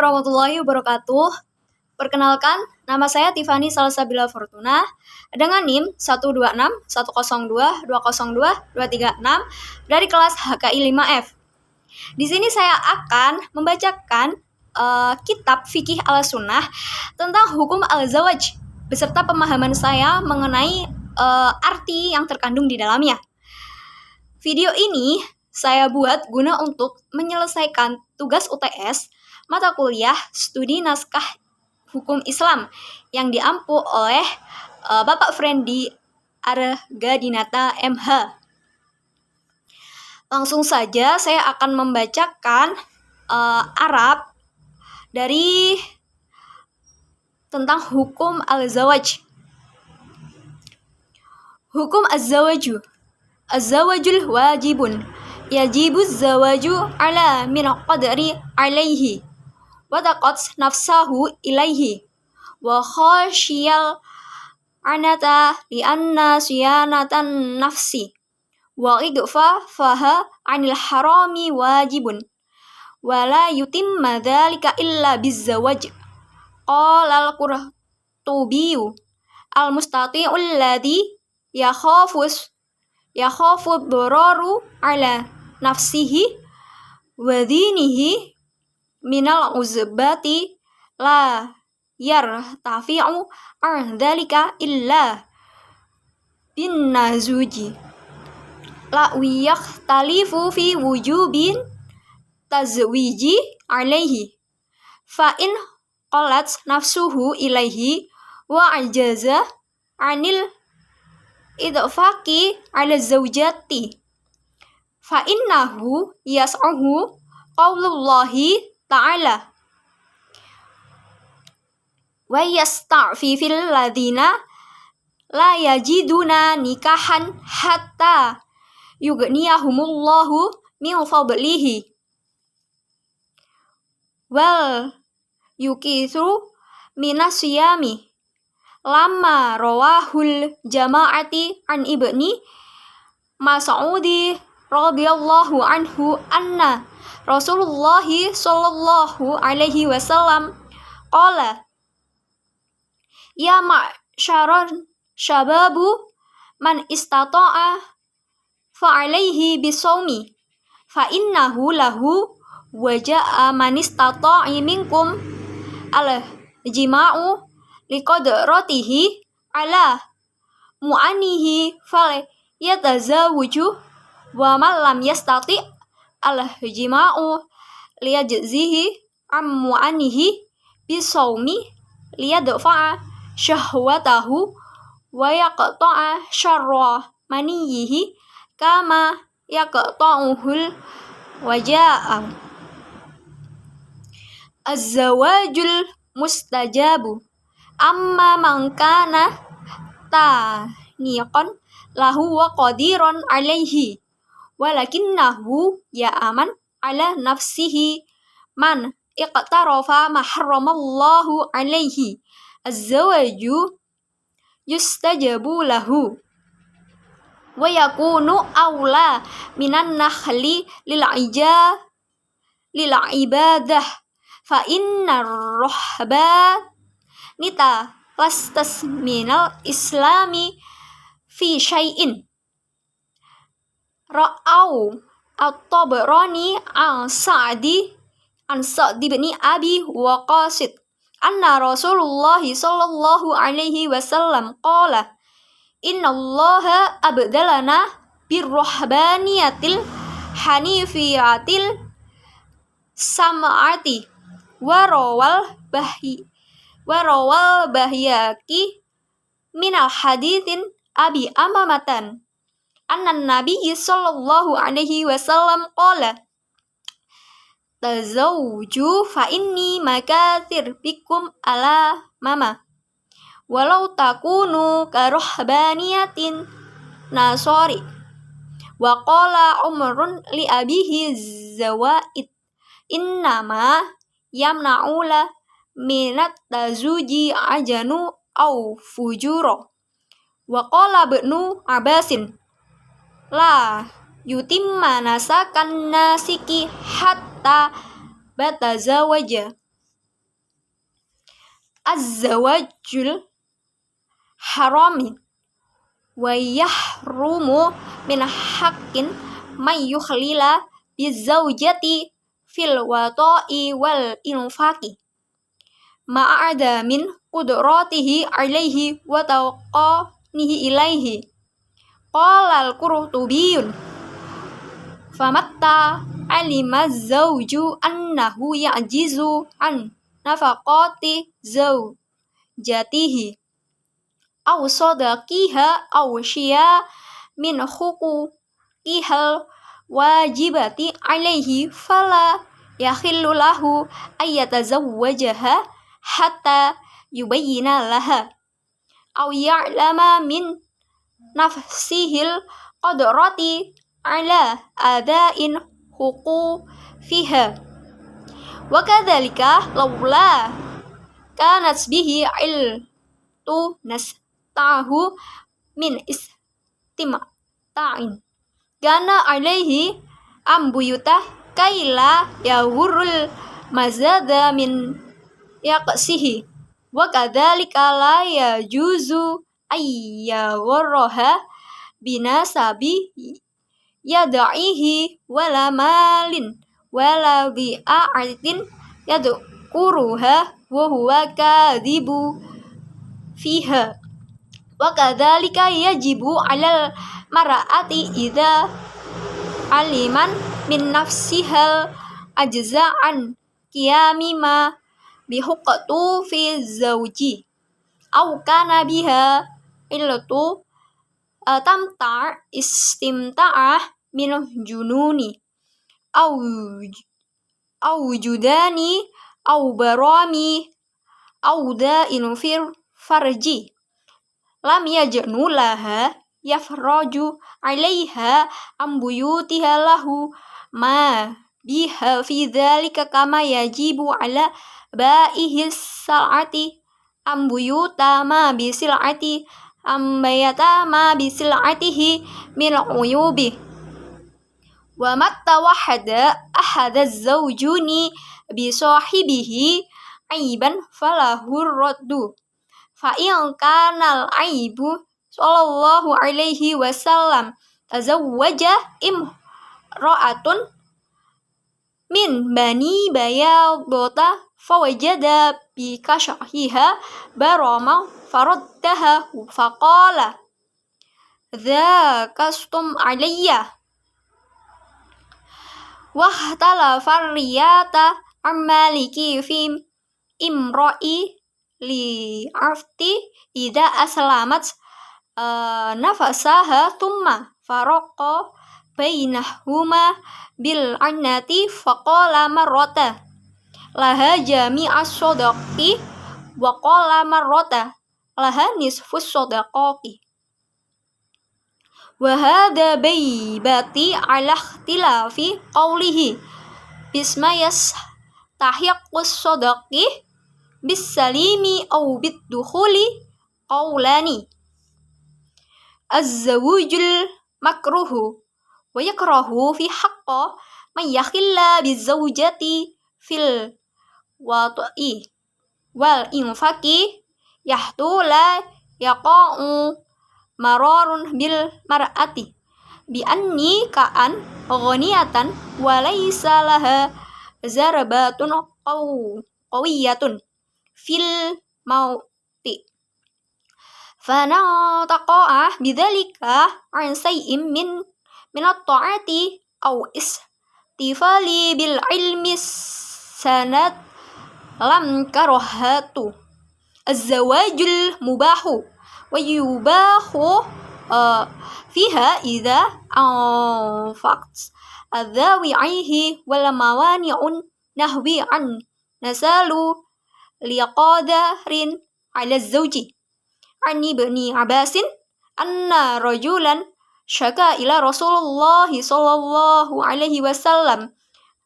warahmatullahi wabarakatuh. Perkenalkan, nama saya Tiffany Salsabila Fortuna dengan NIM 1261022020236 dari kelas HKI 5F. Di sini saya akan membacakan kitab Fikih Al-Sunnah tentang hukum al-zawaj beserta pemahaman saya mengenai arti yang terkandung di dalamnya. Video ini saya buat guna untuk menyelesaikan tugas UTS mata kuliah studi naskah hukum Islam yang diampu oleh Bapak Friendly Argadinata MH. Langsung saja saya akan membacakan Arab dari tentang hukum al-zawaj. Hukum az-zawaju. Az-zawajul wajibun. Yajibu az-zawaju ala min qadri alaihi. Wadaqat nafsahu ilaihi. Wa khashiyal anata lianna siyanatan nafsi. Wa idfa faha anil harami wajibun. Wa la yutimma dhalika illa bizzawaj. Qala al-Qurtubiyu al-mustati'u alladhi yakhafu dararu ala nafsihi wa dinihi minal uzbati la yartafi'u an dhalika illa bin nazuji la yakhtalifu fi wujubin tazwiji alaihi fa in qalat nafsuhu ilaihi wa ajaza anil idfaqi ala zawjati fa innahu yas'uhu qaulullahi ta'ala wa yasta'fifil ladina la yajiduna nikahan hatta yughniyahumullahu min fadlihi wal yukisu minasyami lama rawahul jama'ati an ibni Mas'udi radhiyallahu anhu anna Rasulullah sallallahu alaihi wasallam qala ya ma'syaran syababu man istata'a fa alaihi bisawmi fa innahu lahu wa ja'a man istata'a minkum al jima'u liqadratihi ala mu'anihi fal yatazawwaju wa man lam yastati al jima'u liyajzihi am mu'anihi bisawmi liyadfa'a syahwatahu wa yaqta'a syarra maniyihi kama yaqta'uhul waja'a. Az-zawajul mustajabu amma man kana taniqan lahu wa qadiran alaihi walakinnahu ya'aman ala nafsihi man iqtarafa ma harramallahu alaihi. Az-zawaju yustajabu lahu wa yakunu awla minan nakhli lil ibadah fa innar rahbanita lastas minal islami fi syai'in ra'au at-Tabarani an Sa'di bin Abi Waqqasid anna Rasulullah sallallahu alaihi wasallam qala innallaha abdalana birrahbaniyatil hanifiyatil sam'ati warawal bahyaki minal hadithin abi amamatan annan nabiyyi sallallahu alaihi wasallam qala tazawju fa inni makathir bikum ala mama walau takunu karuhbaniyatin nasori wa qala umrun li abihi zawaid innama yamna'ula minat tazuji ajanu au fujuro wa qala ibnu Abbasin la yutimma nasakan nasiki hatta batazawaja az-zawajul harami wa yahrumu min haqqin may yukhlila bizawjati fil wata'i wal infaqi ma'ada min qudratihi alaihi wa tawqanihi ilaihi. Qala al-Qurtubiyun famatta alima zawju annahu ya'jizu an nafaqati zawjatihi aw sadaqiha aw syia min huquqihal wajibati alaihi fala yakhillu lahu ayyatazawwajaha hatta yubayyina laha aw ya'lama min nafsihil qadrati ala adain huquqiha wa kadzalika laula kanat bihi iltu nastahu min istimta'in kana alaihi ambuyutah kaila yahurul mazada min yaqsihi wa kadzalika la yajuzu ayyaghraha binasabi yad'ihi wala malin wala bi'atin yadkuruha wa huwa kadhibu fiha wa kadzalika yajibu 'alal mar'ati idza aliman min nafsihal ajza'an qiyami ma bihuqqatu fi zawji aw kana biha illatu tamta' istimta'ah min jununi aw judani aw barami aw da'in farji lam yajnu laha yafraju 'alaiha ambuyutiha lahu ma biha fi dzalika kama yajibu 'ala ba'ihi sal'ati ambuyuta ma bisil'ati ambayata ma bisil'atihi min uyubi wa matta wahada ahada zawjuni bi sahibihi aiban falahu raddu fa in kana al-aibu sallallahu alaihi wasallam tazawwaja imra'atun min bani bayadota fawajada bi kashahiha barama faraddaha faqala dzakastum alayya wahtalafa riyata ammaliki fi imra'i li afti idza aslamat nafasaha thumma faraqa bainahuma bil annati faqala marrata laha jami'as sadaqi wa qala marrata laha nisfus sadaqi wa hadha baybati ala ikhtilafi qawlihi bisma yastahiqqus sadaqi bisalimi aw biddukhuli qawlani az-zawjul makruhu wa yakrahu fi haqqa man yakhilla bizawjati fil wata'i wal infaqi yahtula yaqa'u mararun bil mar'ati bi anni ka'an ghaniyatan wa laysa laha zarbatun qawiyatun fil mauti fana taqa'ah bidzalika an say'in min at-ta'ati aw istifali bil ilmi sanad lam karahatu az-zawajul mubahu wa yubahu fiha idza anfaqt adzawi'ihi wal mawani'un nahwi an nasalu liqadarin 'ala az-zawji an ibni Abbasin anna rajulan syaka ila Rasulullah sallallahu alaihi wasallam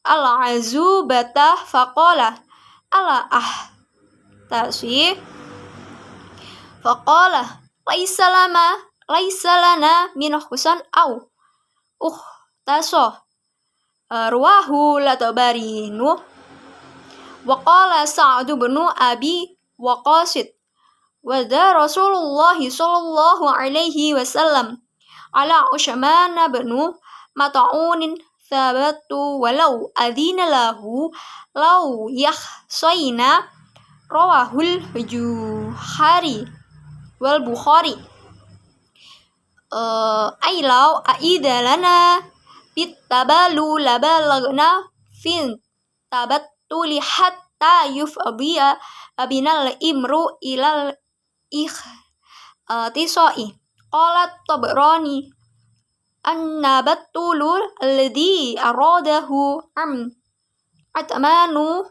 al-azubata faqala ala ahtasi faqala laisa lana min husan au taso ruwahu latabarinu wa qala Sa'd bin Abi wa qasid. Wada Rasulullah sallallahu alaihi wasallam ala Utsman bin Mat'un thabatu walau adina lahu law yakhsayna rawahul Bukhari wal Bukhari. Ailau aidalana bitabalu labalagna fin tabattuli hatta yufbiya abinal imru ilal tisai. Qalat Tabrani annabattulu alladhi aradahu atmanu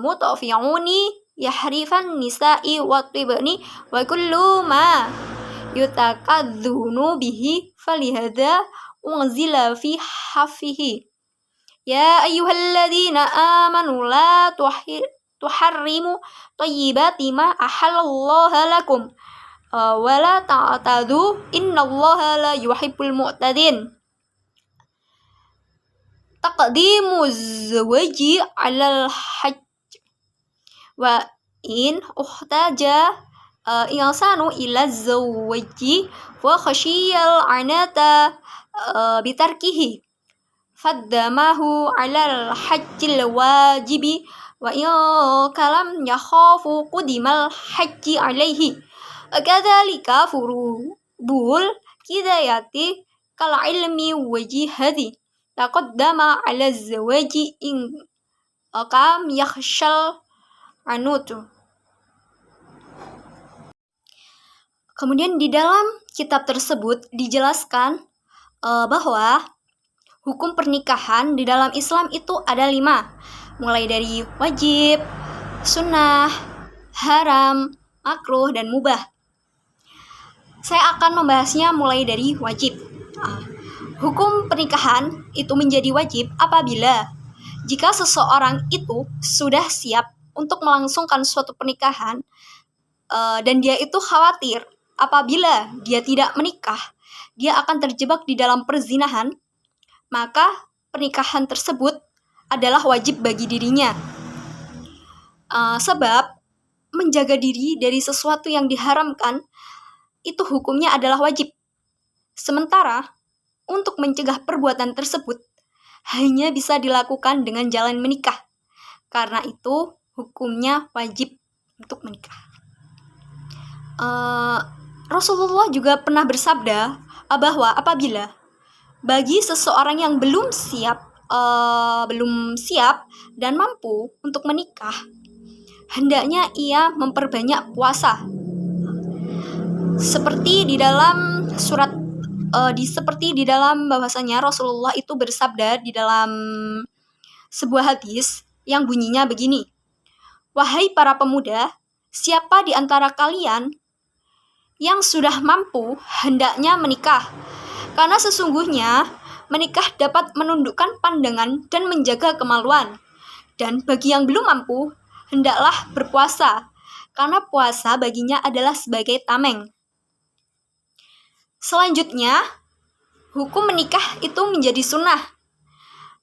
mutafi'uni yahrifan nisa'i wa tibni wa kullu ma yutakadzunu bihi falihada unzila fi hafihi. Ya ayyuhalladzina amanu la tuharrimu tayyibati ma ahallallahu lakum wa la ta'tadu innallaha la yuhibbul mu'tadin. Taqdimu zawaji 'alal hajj wa in uhtaja insanu ila zawaji wa khashiyal anata bitarkihi faddamahu 'alal hajjil wajibi wa in kalam yakhafu qudimal hajji 'alaihi. Kadzalika furubul kidayati kal ilmi wajihati taqaddama 'ala zawaji in kam yakhshal anutu. Kemudian di dalam kitab tersebut dijelaskan bahwa hukum pernikahan di dalam Islam itu ada 5, mulai dari wajib, sunnah, haram, makruh, dan mubah. Saya akan membahasnya mulai dari wajib. Hukum pernikahan itu menjadi wajib apabila jika seseorang itu sudah siap untuk melangsungkan suatu pernikahan dan dia itu khawatir apabila dia tidak menikah, dia akan terjebak di dalam perzinahan, maka pernikahan tersebut adalah wajib bagi dirinya. Sebab menjaga diri dari sesuatu yang diharamkan itu hukumnya adalah wajib. Sementara untuk mencegah perbuatan tersebut hanya bisa dilakukan dengan jalan menikah. Karena itu hukumnya wajib untuk menikah. Rasulullah juga pernah bersabda bahwa apabila bagi seseorang yang belum siap dan mampu untuk menikah, hendaknya ia memperbanyak puasa. Seperti di dalam bahwasanya Rasulullah itu bersabda di dalam sebuah hadis yang bunyinya begini. Wahai para pemuda, siapa di antara kalian yang sudah mampu hendaknya menikah, karena sesungguhnya menikah dapat menundukkan pandangan dan menjaga kemaluan. Dan bagi yang belum mampu, hendaklah berpuasa, karena puasa baginya adalah sebagai tameng. Selanjutnya, hukum menikah itu menjadi sunnah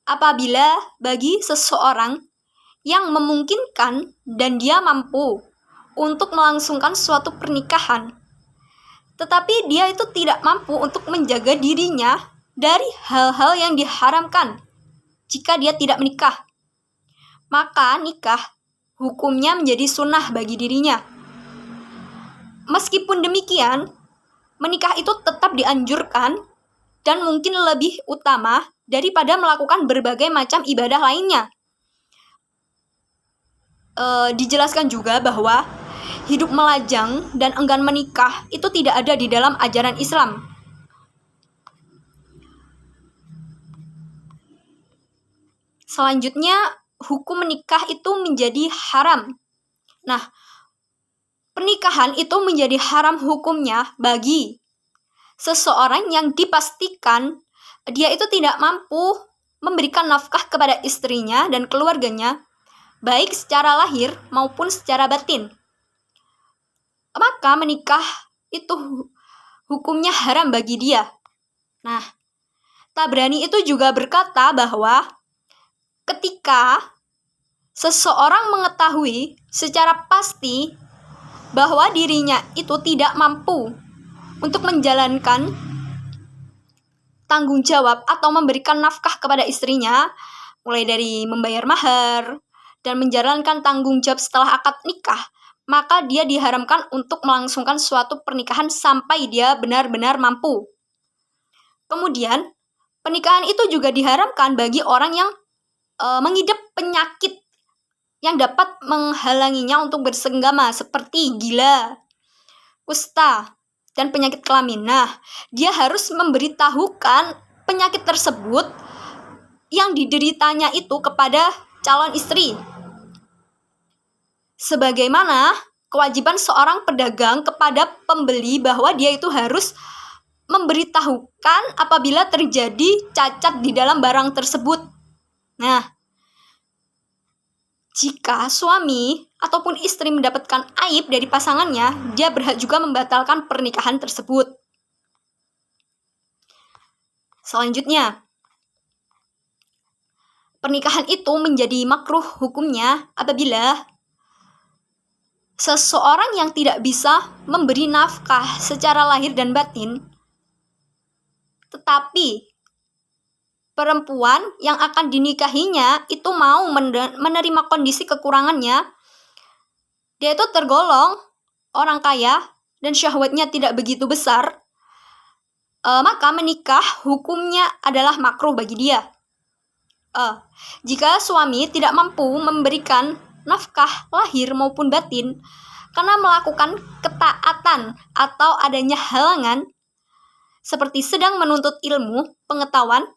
apabila bagi seseorang yang memungkinkan dan dia mampu untuk melangsungkan suatu pernikahan, tetapi dia itu tidak mampu untuk menjaga dirinya dari hal-hal yang diharamkan jika dia tidak menikah, maka nikah hukumnya menjadi sunnah bagi dirinya. Meskipun demikian, menikah itu tetap dianjurkan dan mungkin lebih utama daripada melakukan berbagai macam ibadah lainnya. Dijelaskan juga bahwa hidup melajang dan enggan menikah itu tidak ada di dalam ajaran Islam. Selanjutnya, hukum menikah itu menjadi haram. Nah, pernikahan itu menjadi haram hukumnya bagi seseorang yang dipastikan dia itu tidak mampu memberikan nafkah kepada istrinya dan keluarganya, baik secara lahir maupun secara batin. Maka menikah itu hukumnya haram bagi dia. Nah, Tabrani itu juga berkata bahwa ketika seseorang mengetahui secara pasti bahwa dirinya itu tidak mampu untuk menjalankan tanggung jawab atau memberikan nafkah kepada istrinya, mulai dari membayar mahar dan menjalankan tanggung jawab setelah akad nikah, maka dia diharamkan untuk melangsungkan suatu pernikahan sampai dia benar-benar mampu. Kemudian, pernikahan itu juga diharamkan bagi orang yang mengidap penyakit yang dapat menghalanginya untuk bersenggama seperti gila, kusta, dan penyakit kelamin. Nah, dia harus memberitahukan penyakit tersebut yang dideritanya itu kepada calon istri. Sebagaimana kewajiban seorang pedagang kepada pembeli bahwa dia itu harus memberitahukan apabila terjadi cacat di dalam barang tersebut. Nah, jika suami ataupun istri mendapatkan aib dari pasangannya, dia berhak juga membatalkan pernikahan tersebut. Selanjutnya, pernikahan itu menjadi makruh hukumnya apabila seseorang yang tidak bisa memberi nafkah secara lahir dan batin, tetapi perempuan yang akan dinikahinya itu mau menerima kondisi kekurangannya, dia itu tergolong orang kaya dan syahwatnya tidak begitu besar, maka menikah hukumnya adalah makruh bagi dia. Jika suami tidak mampu memberikan nafkah lahir maupun batin karena melakukan ketaatan atau adanya halangan seperti sedang menuntut ilmu pengetahuan,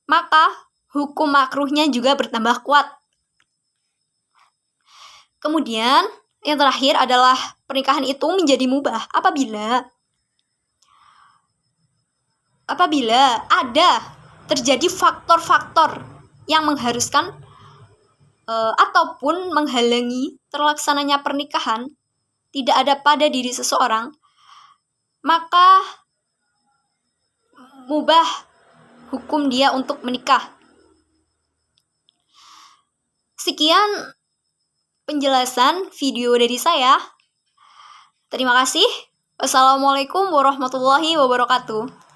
maka hukum makruhnya juga bertambah kuat. Kemudian yang terakhir adalah pernikahan itu menjadi mubah apabila ada terjadi faktor-faktor yang mengharuskan ataupun menghalangi terlaksananya pernikahan tidak ada pada diri seseorang, maka mubah hukum dia untuk menikah. Sekian penjelasan video dari saya. Terima kasih. Wassalamualaikum warahmatullahi wabarakatuh.